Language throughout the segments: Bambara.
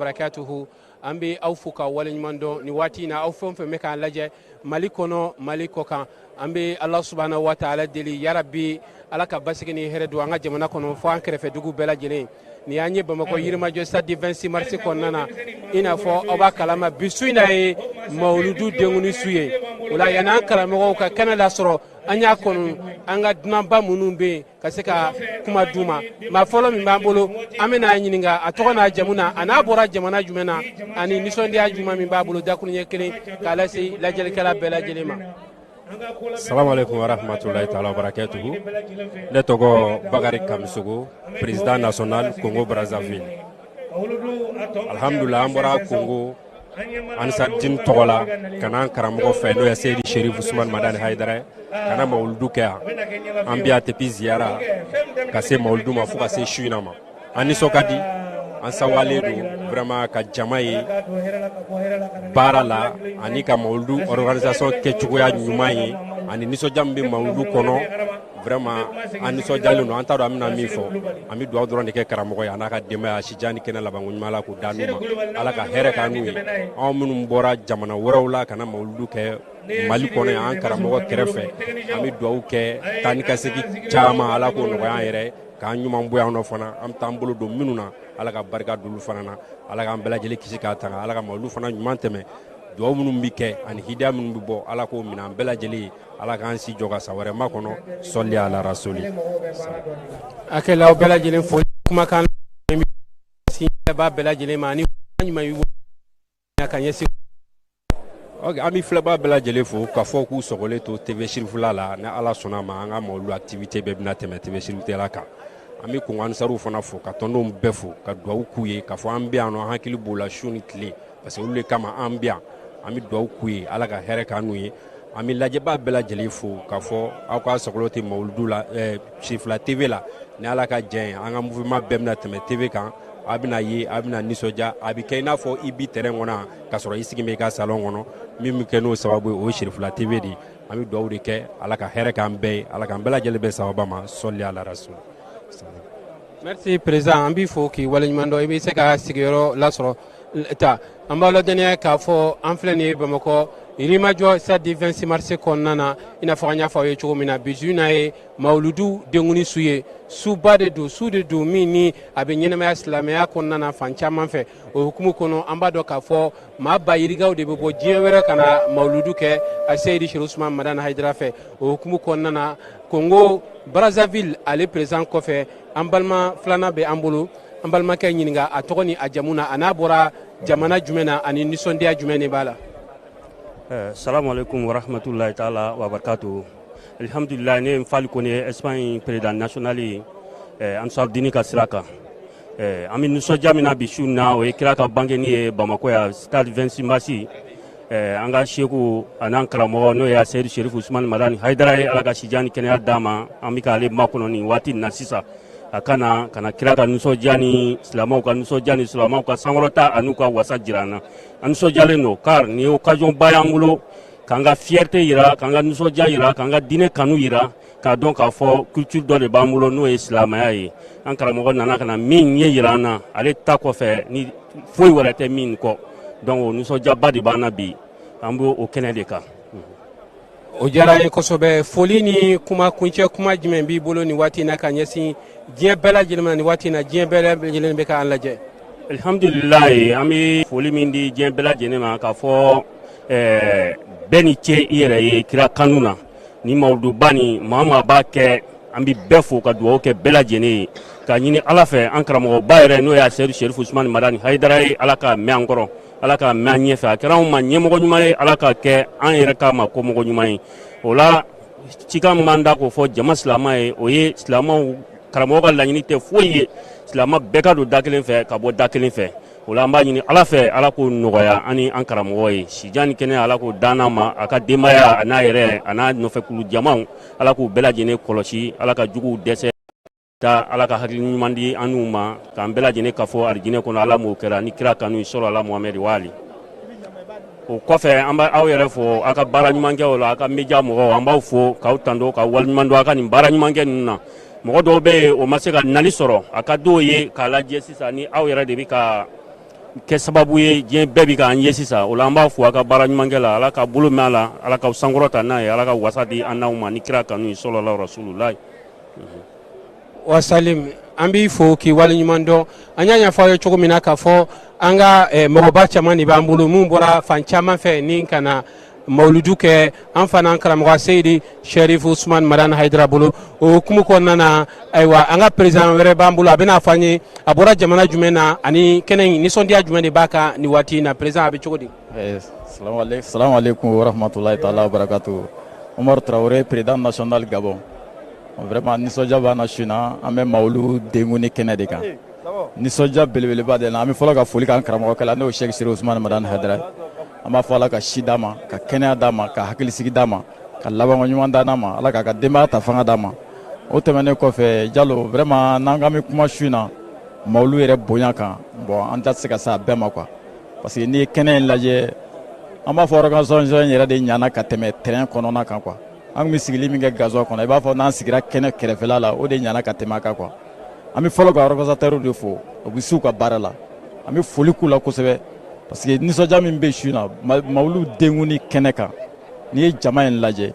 barakatuhu ambe awfuka walinyundo ni wati na awfon meka laje malikono malikoka ambe Allah subhanahu wa ta'ala deli ya rabbi alaka basigini heredu anga jamana kono fo ankere fe dugu bela jele ni anye bamako yirma jo stade 26 mars konnana ina fo oba kalama bisuina e mauludu denguni suye wala yana kalama ka kanala soro anya kono anga namba munumbe kaseka kuma duma ma folo mi mbolo amena nyininga atokona jamuna anabora jamana jumena ani nisondi ajuma mi mbolo dakunye kele kala si lajel kala bela jelema. Salam alaikum wa rahmatullahi ta'ala wa barakatuhu. Ne togo Bakari Kamsogo, président national Congo Brazzaville. Alhamdulillah ambora Congo ansa tin togola kana karamogo fe no ya Seydi Cherif Ousmane Madani Haidara kana mauludu kya ambia tepi ziara kase mauludu mafu kase shuinama ani sokadi ansa wale do vraiment ka jamaye barala ani ka mauludu organisation kechugoya nyumaye ani niso jambe mauludu kono vraiment ani so jalo no antaro amina mifo ami do awdoro ndeke karamogo ya naka dema ya shijani kena labangu nyumala ku danuma ala ka here kanu aw munum bora jamana worawla kana mauludu ke mali kono ya an karamogo kerefe ami do awke tani ka segi chama ala ko no ya yere ka nyuma mbuya no fana am tambulu do minuna ala ka barka dulu fana na ala ka ambela jeli kisi ka tanga ala ka mauludu fana nyuma teme do munum bike ani hidia munum bo ala ko mina ambela jeli ala kan si joga saware makono solli ala rasuli akela bela jeli fo kuma kan si ba bela jeli mani nyuma yu kan yesi ok ami flaba bela jeli fo ka fo ku sogole to TV Shirifula la na ala sona ma anga molu activité be bina teme TV Shirifula ka ami ko wan saru fona fo ka tondo mbefo ka do kuye ka fo ambia no hakili bola shuni clé parce que le kama ambia ami do kuye ala ka here kanu ye ami lajeba bela jeli fo ka fo akwa sokolote mauludu la Shirifula TV la ne ala ka jen anga mouvement bemna teme TV kan abina ye abina nisoja abikaina fo ibi terrain ona ka soro isigi me ka salon ono mimu keno sababu o Shirifula TV di ami do awde ke ala ka here kan be ala kan bela jeli be sababa ma solli ala rasul. Merci président ambi fo ki walinyundo ibi se ka sigiro la soro ta ambalo denia ka fo enfleni bamako irima jo stade 26 mars konnana ina fanya fa ye chugumina bijuna e mauludu denguni suye suba de do mini abenyene ma islamia konnana fancha manfe o hukumu kono ambado ka fo ma bayiriga de bo jiwere kana mauludu ke a Seydi Cherif Ousmane Madani Haidara fe o hukumu konnana Congo Brazzaville ale présent kofe ambalma flana be ambulu ambalma kay nyinga atogoni a jamuna anabora jamana jumena ani nisondia jumene bala. Assalamu alaikum wa rahmatullahi ta'ala wa barakatuh. Alhamdulillah ne mfali kone Espagne président national Ansar Dini ka siraka. Ami nuso jamina bishuna o ikiraka bangeni Bamako ya stade 26 Mars anga sheku anan karamo no ya Seydi Cherif Ousmane Madani Haidara alaga shijani kenya dama amika ale makono ni wati na sisa akana kana kiraka nuso jani islamau ka nuso jani islamau ka sangrota anuka wasa jirana anso jale no kar ni occasion bayangulo kanga fierté ira kanga nuso jayira kanga dine kanu ira ka donc a fo culture do de bamulo no islamaya yi an karamo nana kana min ye irana ale ta ko fe ni foi wala te min ko donc nuso jabadi bana bi ambo o kenede ka o jara e kosobe folini kuma kunche kuma jimen bi bolo ni wati na kanyesi dien bela jilma ni wati na dien bela jilen be ka anlaje alhamdulillah ami foli mindi dien bela jenema ka fo beni che ire ye kira kanuna ni mawdu bani mama ba ke ambi befo ka duo ke bela jene ka nyini ala fe ankramo bayre no ya Seydi Cherif Ousmane Madani Haidara ala ka me angoro ala ka me nyefe akira ma nyemogo nyumale ala ka ke an yere ka ma ko mogo nyumai ola chika manda ko fo jama islama e oye islama karamo ga la nyini te foye islama beka do dakelen fe ka bo dakelen fe ola mba nyini ala fe ala ko nogoya ani an karamo ye sijani kene ala ko dana ma aka demaya ana yere ana no fe kulu jama ala ko bela jene kolosi ala ka jugu dese ta ala ka hakili nyumandi anuma ka bela jene ka fo arjine kono ala mo kera ni kira kanu solo ala Muhammad wali o kofe amba aw yere fo aka bara nyumange wala aka meja mo amba fo ka utando ka wal nyumando aka ni bara nyumange nna mo do be o maseka nali soro aka do ye ka la jesi sani aw yere de bi ka kɛ sababu ye diɲɛ bɛɛ bi k'an ye sisan o la an b'a fo a ka baara ɲumankɛ la ala ka bolo mɛn a la ala ka sankɔrɔta n'a ye ala ka wasa di an n'aw ma ni kira kanu ye sɔlɔlahi rasululahi wasalim an b'i fo k'i waleɲuman dɔn an y'a ɲɛfɔ aw ye cogo min na k'a fɔ an ka mɔgɔba caman de b'an bolo mun bɔra fan caman fɛ ni ka na mawuludu kɛ an fana karamɔgɔ seyidi sherif usman madan haidara bolo o hukumu kɔnɔna na ayiwa an ka président wɛrɛ b'an bolo a bɛna fɔ an ye a bɔra jamana jumɛn na ani kɛnɛ in nisɔndiya jumɛn de b'a kan nin waati in na président a bɛ cogo di. salamu aleykum wa rahmatulahi taala wa barakatu. Umaru Traoré président national Gabon. Vraiment nisɔndiya b'an na su in na an bɛ mawulu denkuni kɛnɛ de kan nisɔndiya belebeleba de la an bɛ fɔlɔ ka foli k'an karamɔgɔkɛ la n'o ye Sheikh Sirif Usman Madan Haidara. An b'a fɔ ala ka si d'a ma ka kɛnɛya d'a ma ka hakilisigi d'a ma ka labanko ɲuman d'a ma ala k'a ka denbaya ta fanga d'a ma o tɛmɛnen kɔfɛ Jalo vraiment n'an k'an bɛ kuma su in na mawulu yɛrɛ bonya kan bon an tɛ se ka se a bɛɛ ma quoi parce que n'i ye kɛnɛ in lajɛ an b'a fɔ organisation in yɛrɛ de ɲana ka tɛmɛ terrain kɔnɔna kan quoi an tun bɛ sigili min kɛ gazon kɔnɔ i b'a fɔ n'an sigira kɛnɛ kɛrɛfɛla la o de ɲana ka tɛmɛ a kan quoi an bɛ fɔlɔ ka organisateurs de fo u bɛ s'u ka baara la an bɛ foli k'u la kosɛbɛ. Parce que nisɔndiya min bɛ su in na mawulu denkuni kɛnɛ kan n'i ye jama in lajɛ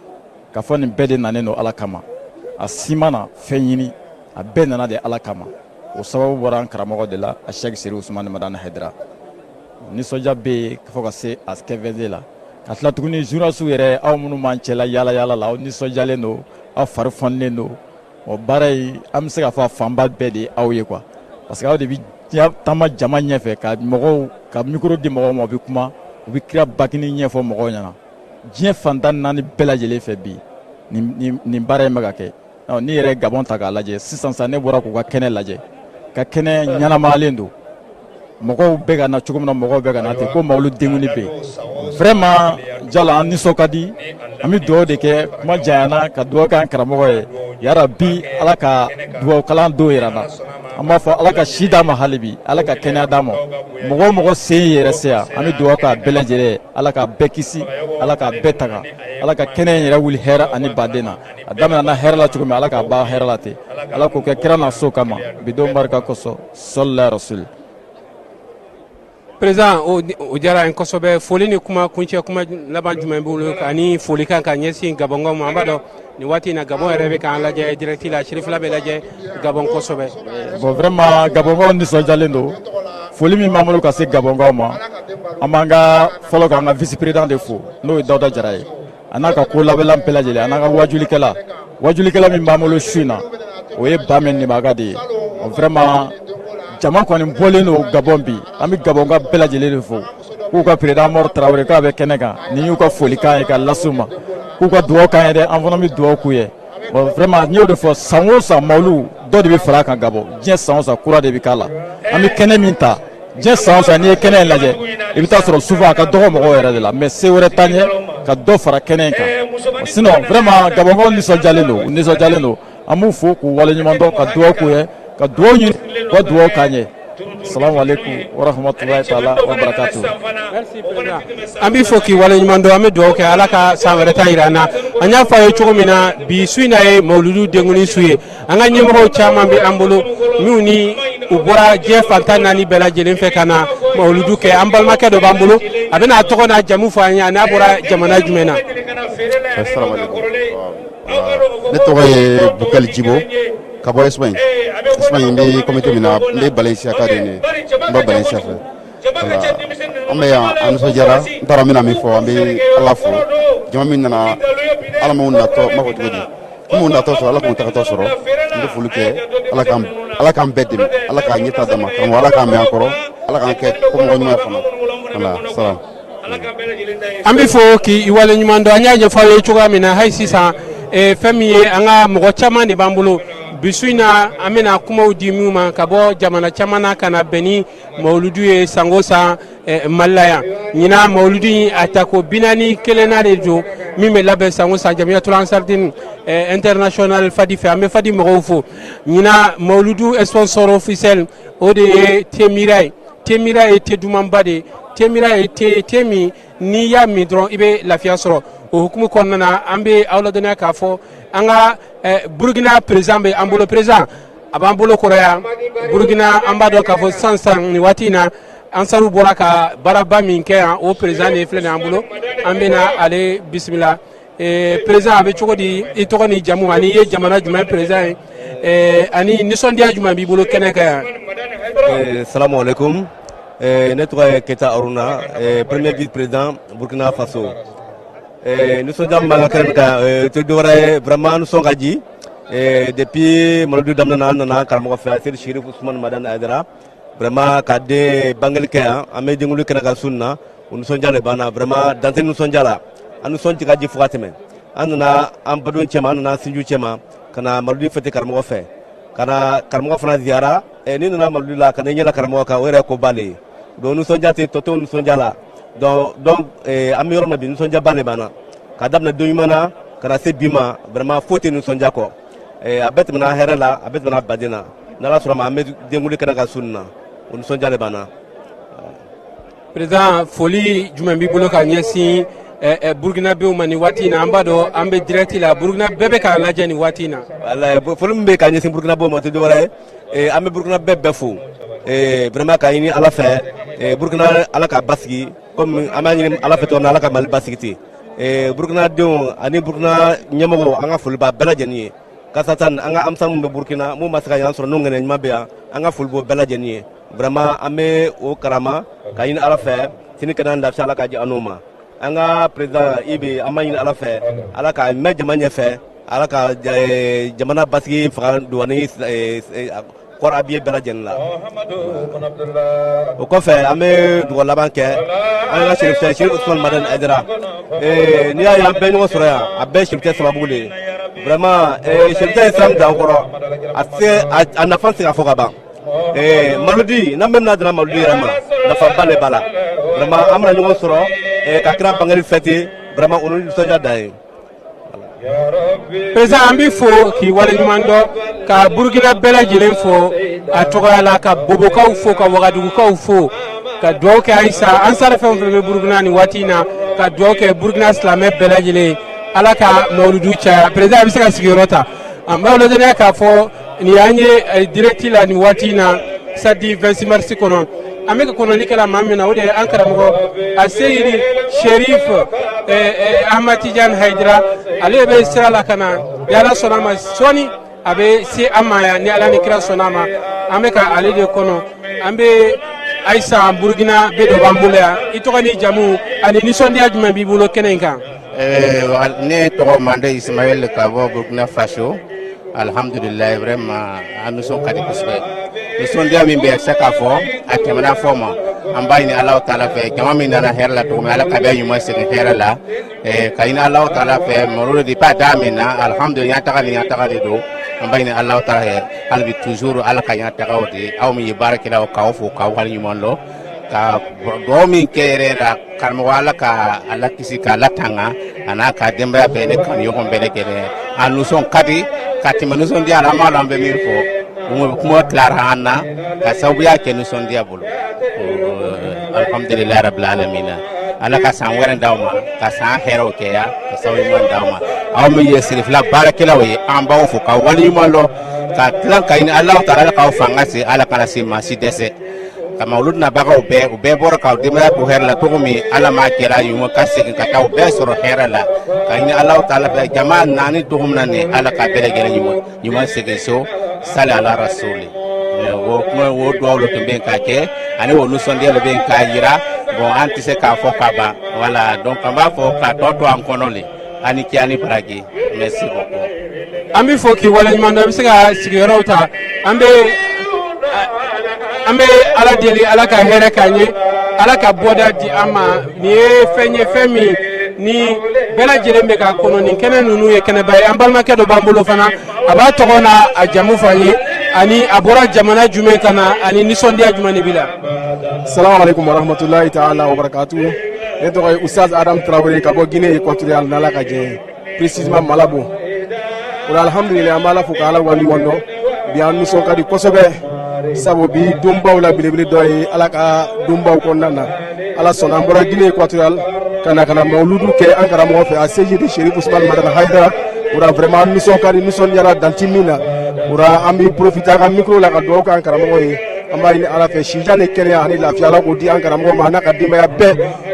k'a fɔ nin bɛɛ de nanen don ala kama a si mana fɛn ɲini a bɛɛ nana de ala kama o sababu bɔra an karamɔgɔ de la a Sheikh Sirif Usman Madan Haidara nisɔndiya bɛ yen fo ka se a kɛfɛnse la ka tila tuguni journalistes yɛrɛ aw minnu b'an cɛla yaala yaala la aw nisɔndiyalen don aw fari fɔnilen don o baara in an bɛ se k'a fɔ a fanba bɛɛ de ye aw ye quoi parce que aw de bɛ taama jama ɲɛfɛ ka mɔgɔw ka micro di mɔgɔw ma u bɛ kuma u bɛ kira bakini ɲɛfɔ mɔgɔw ɲɛna diɲɛ fantan naani bɛɛ lajɛlen fɛ bi nin baara in bɛ ka kɛ n'i yɛrɛ ye Gabon ta k'a lajɛ sisan sa ne bɔra k'u ka kɛnɛ lajɛ ka kɛnɛ ɲɛnamalen don mɔgɔw bɛ ka na cogo min na mɔgɔw bɛ ka na ten ko mawulu denkuni bɛ yen vraiment Jalo an nisɔn ka di an bɛ dugawu de kɛ kuma janyana ka dugawu kɛ an karamɔgɔ ye yarabi ala ka dugawu kalan don yɛrɛ na an b'a fɔ ala ka si d'a ma hali bi ala ka kɛnɛya d'a ma mɔgɔ o mɔgɔ sen yɛrɛ se yan an bɛ dugawu k'a bɛɛ lajɛlen ala ka bɛɛ kisi ala ka bɛɛ tanga ala ka kɛnɛ in yɛrɛ wuli hɛrɛ ani baden na a daminɛna hɛrɛ la cogo min ala k'a ban hɛrɛ la ten ala k'o kɛ kira n'a so kama bidon barika kosɔn sɔlila rasul. Président o diyara n kosɛbɛ foli ni kuma kuncɛ kuma laban jumɛn bolo ani foli kan ka ɲɛsin Gabɔnkaw ma an b'a dɔn nin waati in na Gabon yɛrɛ bɛ k'an lajɛ direct la Sherifula bɛ lajɛ Gabon kosɛbɛ. Bon vraiment Gabɔnkaw nisɔndiyalen don foli min b'an bolo ka se Gabɔnkaw ma an b'an ka fɔlɔ k'an ka vice président de fo n'o ye Dawuda Jara ye a n'a ka ko labɛnlan bɛɛ lajɛlen a n'a ka wajulikɛla min b'an bolo su in na o ye ba min nibaga de ye vraiment jama kɔni bɔlen don Gabon bi an bɛ Gabɔnka bɛɛ lajɛlen de fo k'u ka président Umaru Traoré k'a bɛ kɛnɛ kan nin y'u ka folikan ye ka las'u ma k'u ka dugawu k'an ye dɛ an fana bɛ dugawu k'u ye bon vraiment n y'o de fɔ san o san mawulu dɔ de bɛ fara a kan Gabon diɲɛ san o san kura de bɛ k'a la an bɛ kɛnɛ min ta diɲɛ san o san n'i ye kɛnɛ in lajɛ i bɛ taa sɔrɔ souvent a ka dɔgɔ mɔgɔw yɛrɛ de la mais se wɛrɛ t'an ye ka dɔ fara kɛnɛ in kan sinon vraiment Gabɔnkaw nisɔndiyalen don an b'u fo k'u waleɲuman dɔn ka dugawu k'u ye ka dugawu ɲini ka dugawu k'an ye. Assalamu alaikum wa rahmatulahi taala wa barakatuh. Merci président. An b'i fo k'i waleɲuman dɔn an bɛ dugawu kɛ ala ka san wɛrɛ ta jira an na an y'a fɔ a ye cogo min na bi su in na ye mawuludu denkuni su ye an ka ɲɛmɔgɔw caman bɛ an bolo minnu ni u bɔra diɲɛ fantan naani bɛɛ lajɛlen fɛ ka na mawuludu kɛ an balimakɛ dɔ b'an bolo a bɛna a tɔgɔ n'a jamu fɔ an ye n'a bɔra jamana jumɛn na. Assalamu alaikum. Ne tɔgɔ ye Bukali Jibo ka bɔ Espagne n bɛ comité min na n bɛ Balenciaga ka de ye n bɛ Balenciaga fɛ an bɛ yan an nisɔndiyara n t'a dɔn n bɛna min fɔ an bɛ ala fo jama min nana ala m'u natɔ n b'a fɔ cogo di ko m'u natɔ sɔrɔ ala k'u tagatɔ sɔrɔ n bɛ foli kɛ ala k'an bɛɛ dɛmɛ ala k'a ɲɛta d'a ma karamɔgɔ ala k'an mɛn an kɔrɔ ala k'an kɛ ko mɔgɔ ɲuman fana voilà salam. An bɛ fo k'i waleɲuman dɔn an y'a ɲɛfɔ aw ye cogoya min na hali sisan fɛn min ye an ka mɔgɔ caman de b'an bolo bi su in na an bɛna kumaw di minnu ma ka bɔ jamana caman na ka na bɛn ni mawuludu ye san o san Mali la yan ɲinan mawuludu in a ta ko 41 de don min bɛ labɛn san o san Jamiyatul Ansarudine international Fadi fɛ an bɛ Fadi mɔgɔw fo ɲinan mawuludu sponsor officiel o de ye Temira ye Temira ye te dumanba de ye Temira ye te min n'i y'a min dɔrɔn i bɛ lafiya sɔrɔ o hukumu kɔnɔna na an bɛ aw ladɔnniya k'a fɔ an ka Burukina président bɛ an bolo président a b'an bolo kɔrɔ yan Burukina an b'a dɔn k'a fɔ sisan nin waati in na Ansarou bɔra ka baaraba min kɛ yan o président de filɛ nin an bolo an bɛna ale bisimila président a bɛ cogo di i tɔgɔ ni jamu ani ye jamana jumɛn président ye ani nisɔndiya jumɛn b'i bolo kɛnɛ kan yan. Salamu alaikum. Ne tɔgɔ ye Keta Aruna, premier vice-président Burkina Faso. Nous sommes dans la kɛnɛ vraiment nous sommes gadi depuis Mamadou Damana nana karamɔgɔ fɛ Seydi Chérif Ousmane Madane Aidara vraiment ka den bangeli kɛ yan an bɛ denkuli kɛnɛ kan sun na o nisɔndiya de b'an na vraiment dantɛ nisɔndiya la an nisɔn tigɛ ji fo ka tɛmɛ an nana an badenw cɛma an nana sinju cɛma ka na Mamadou fêter karamɔgɔ fɛ ka na karamɔgɔ fana ziyara ni nana Mamadou la ka na ɲɛla karamɔgɔ kan o yɛrɛ ko b'ale ye donc nisɔndiya tɛ tɔ to nisɔndiya la donc an bɛ yɔrɔ min na bi nisɔndiya ba de b'an na ka daminɛ don ɲuman na ka na se bi ma vraiment foyi tɛ nisɔndiya kɔ a bɛɛ tɛmɛna hɛrɛ la a bɛɛ tɛmɛna baden na n'ala sɔrɔ ma an bɛ denkuli kɛnɛ kan sun na o nisɔndiya de b'an na. président foli jumɛn b'i bolo ka ɲɛsin burukinabew ma nin waati in na an b'a dɔn an bɛ direct la burukina bɛɛ bɛ k'a lajɛ nin waati in na. foli min bɛ ka ɲɛsin burukinabew ma o tɛ dɔwɛrɛ ye an bɛ burukina bɛɛ fo vraiment ka ɲini ala fɛ burukina ala ka basigi komi an b'a ɲini ala fɛ cogo min na ala ka mali basigi ten burukina denw ani burukina ɲɛmɔgɔw an ka foli b'a bɛɛ lajɛlen ye kasatan an ka amsa min bɛ burukina mun ma se ka ɲan sɔrɔ n'o ŋɛnɛ ɲuman bɛ yan an ka foli b'o bɛɛ lajɛlen ye vraiment an bɛ o karama ka ɲini ala fɛ sini kɛnɛ lafiya ala ka di an n'o ma an ka président Ibe an b'a ɲini ala fɛ ala ka mɛn jama ɲɛfɛ ala ka jamana basigi fanga don ani kɔrɔ abiye bɛɛ lajɛlen la o kɔfɛ an bɛ dugawu laban kɛ an ka Chérif Ousmane Madane Aidara n'i y'a ye an bɛɛ ɲɔgɔn sɔrɔ yan a bɛɛ Chérif sababu de ye vraiment Chérif ye sira min don an kɔrɔ a nafa tɛ se ka fɔ ka ban Maludi n'an bɛ na donna Maludi yɛrɛ ma nafaba de b'a la vraiment an bɛna ɲɔgɔn sɔrɔ ka kira bangeli fêter vraiment o ni nisɔndiya dan ye. président an b'i fo k'i waleɲuman dɔn ka burukina bɛɛ lajɛlen fo a tɔgɔya la ka bobokaw fo ka wagadugukaw fo ka dugawu kɛ ayisa an sara fɛn o fɛn bɛ burukina nin waati in na ka dugawu kɛ burukina silamɛ bɛɛ lajɛlen ala ka mawuludu caya président a bɛ se ka sigiyɔrɔ ta an b'a lajɛ k'a fɔ nin y'an ye direct la nin waati in na samedi 26 mars kɔnɔ an bɛ ka kɔnɔni kɛla maa min na o de ye an karamɔgɔ a Seydi Chérif Ahmad Tidiane Haidara ale bɛ sira la ka na ni ala sɔnna a ma sɔɔni a bɛ se an ma yan ni ala ni kira sɔnna a ma an bɛ ka ale de kɔnɔ an bɛ ayisa burukina bɛɛ dɔ b'an bolo yan i tɔgɔ ni jamu ani nisɔndiya jumɛn b'i bolo kɛnɛ in kan. ne tɔgɔ Mande Ismaël ka bɔ Burkina Faso alhamdulilayi vraiment an nisɔn ka di kosɛbɛ nisɔndiya min bɛ se k'a fɔ a tɛmɛna fɔ ma an b'a ɲini Alahu Taala fɛ jama min nana hɛrɛ la cogo min ala ka bɛɛ ɲuman segin hɛrɛ la ka ɲini Alahu Taala fɛ Mawuludu depuis a da min na alhamdulilayi yan taga ni yan taga de don an b'a ɲini Alahu Taala fɛ hali bi toujours ala ka yan tagaw de aw min ye baarakɛlaw k'aw fo k'aw waleɲuman dɔn ka dugawu min kɛ yɛrɛ la karamɔgɔ ala ka ala kisi k'a latanga a n'a ka denbaya bɛɛ ne kanuɲɔgɔn bɛɛ lajɛlen a nisɔn ka di ka tɛmɛ nisɔndiya la an b'a dɔn an bɛ min fɔ kuma tilara an na ka sababuya kɛ nisɔndiya bolo alhamdulilayi rabil alamina ala ka san wɛrɛ d'aw ma ka san hɛrɛw kɛ yan ka sababu ɲuman d'aw ma aw min ye sirifila baarakɛlaw ye an b'aw fo ka waleɲuman dɔn ka tila ka ɲini Alahu Taala ala k'aw fanga se ala kana se maa si dɛsɛ ka Mawuludu nabagaw bɛɛ u bɛɛ bɔra k'aw denbaya to hɛrɛ la cogo min ala m'a kɛra ɲuman ka segin ka taa u bɛɛ sɔrɔ hɛrɛ la ka ɲini Alahu Taala fɛ jama naani cogo min na nin ala ka bɛɛ lajɛlen ɲuman segin so sali ala rasuli o kuma o dugawu de tun bɛ yen k'a kɛ ani o nisɔndiya de bɛ yen k'a jira bon an tɛ se k'a fɔ ka ban voilà donc an b'a fɔ k'a tɔ to an kɔnɔ le ani kɛ ani baraji merci beaucoup. an bɛ fɔ k'i waleɲuman dɔn i bɛ se ka sigiyɔrɔw ta an bɛ ala deli ala ka hɛrɛ k'an ye ala ka bɔda di an ma nin ye fɛn ye fɛn min ni bɛɛ lajɛlen bɛ k'a kɔnɔ nin kɛnɛ ninnu ye kɛnɛba ye an balimakɛ dɔ b'an bolo fana a b'a tɔgɔ n'a a jamu fɔ an ye ani a bɔra jamana jumɛn ka na ani nisɔndiya jumɛn de b'i la. salamu alaikum warahmatulahi ta'ala wa barakatuh ne tɔgɔ ye Usaz Adam Traoré ka bɔ Guinée Équatoriale n'ala ka jɛ précisément Malabo o la alhamdulilayi an b'ala fo ka ala waleɲuman dɔn bi an nisɔn ka di kosɛbɛ sabu bi donbaw la belebele dɔ ye ala ka donbaw kɔnɔna na ala sɔnna an bɔra Guinée Équatoriale ka na Mawuludu kɛ an karamɔgɔ fɛ a Seydi Chérif Ousmane Madane Haidara o la vraiment nisɔn ka di nisɔndiyara danti min na o la an bɛ profiter a ka micro la ka dugawu k'an karamɔgɔ ye an b'a ɲini ala fɛ sija ni kɛnɛya ani lafiya ala k'o di an karamɔgɔ ma n'a ka denbaya bɛɛ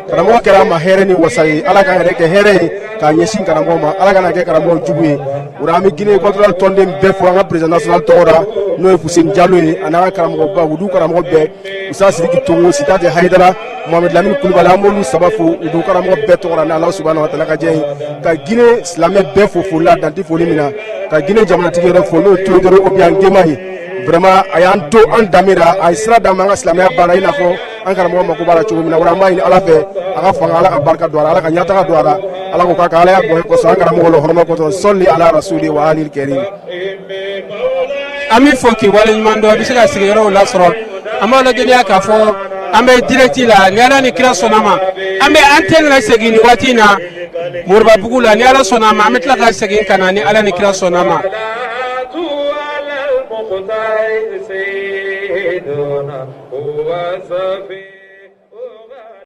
karamɔgɔ kɛra an ma hɛrɛ ni wasa ye ala k'an yɛrɛ kɛ hɛrɛ ye k'a ɲɛsin karamɔgɔ ma ala kana kɛ karamɔgɔ jugu ye o la an bɛ Guinée équatoriale tɔnden bɛɛ fo an ka président national tɔgɔ la n'o ye Fuseni Jalo ye a n'a ka karamɔgɔba Udu karamɔgɔ bɛɛ Musa Sidiki Tongo Sitate Haidara Mohamed Lamine Kulibali an b'olu saba fo Udu karamɔgɔ bɛɛ tɔgɔ la ni ala subahana wa taala ka jɛ ye ka Guinée silamɛ bɛɛ fo foli la dan tɛ foli min na ka Guinée jamanatigi yɛrɛ fo n'o ye Teodoro Obiang Nguema ye vraiment a y'an to an danbe la a ye sira d'an ma an ka silamɛya baara i n'a fɔ an karamɔgɔ mako b'a la cogo min na o la an b'a ɲini ala fɛ a ka fanga ala ka barika don a la ala ka ɲɛtaga don a la ala k'o k'a ala y'a bonya kosɔn an karamɔgɔ la hɔrɔma kosɔn sɔli ala rasuli wa alil karim an b'i fo k'i waleɲuman dɔn i bɛ se ka sigiyɔrɔw lasɔrɔ an b'aw lajɛya k'a fɔ an bɛ direct la ni ala ni kira sɔnna ma an bɛ antenne la segin nin waati in na Moribabugu la ni ala sɔnna ma an bɛ tila ka segin ka na ni ala ni kira sɔnna ma.